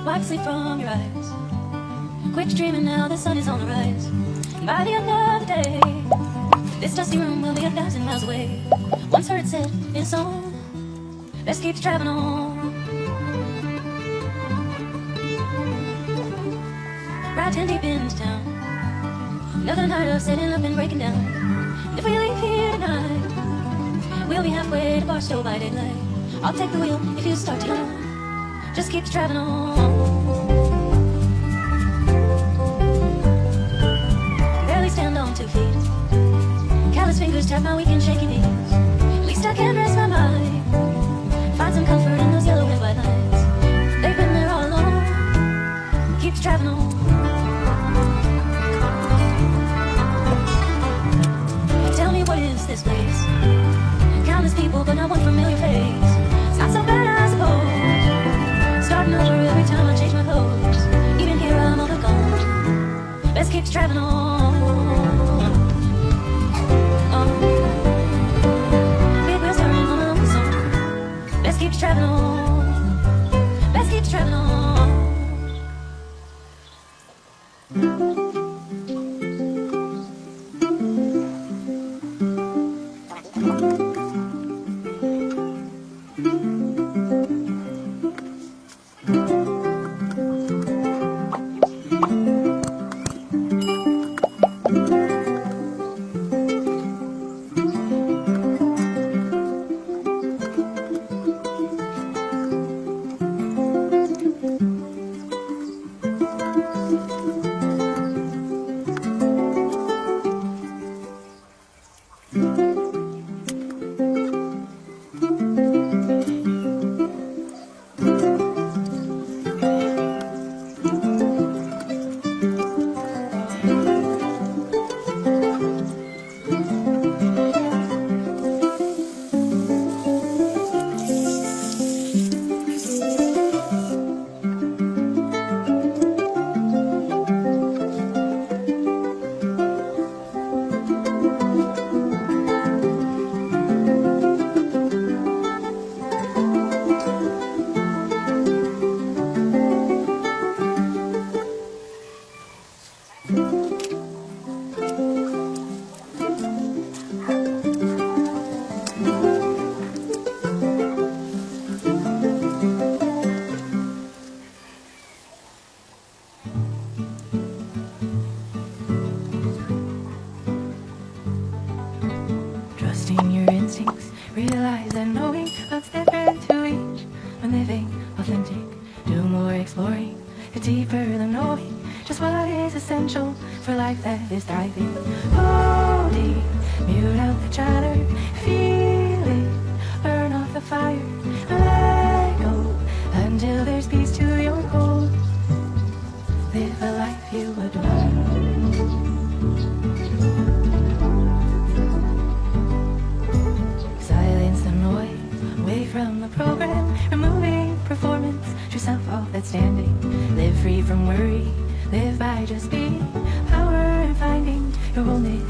Wipe sleep from your eyes. Quit dreaming now, the sun is on the rise. And by the end of the day, this dusty room will be 1,000 miles away. Once heard it said in a song, best keep traveling on. Ride 10 deep into town. Nothing heard of setting up and breaking down. And if we leave here tonight, we'll be halfway to Barstow by daylight. I'll take the wheel if you start to yawn. Just keep traveling on. Barely stand on 2 feet. Callous fingers tap my weak and shaky knees. At least I can rest my mind. Find some comfort in those yellow and white lines. They've been there all along. Keep traveling on. Tell me, what is this place? Countless people, but not one familiar face. It's not so bad, I suppose. Starting over every time I change my clothes. Even here I'm all but gone. Best keep traveling on. Big wheels turning on my lonesome. Best keep traveling on. Best keep traveling on. Trusting your instincts, realize that knowing looks different to each. When living authentic, do more exploring, get deeper than knowing just what is essential for life that is thriving. Go deep, mute out the chatter, feel it, burn off the fire, let go until there's peace to your core. Live a life you adore. From the program, removing performance, true self off that's standing. Live free from worry, live by just being. Power in finding your wholeness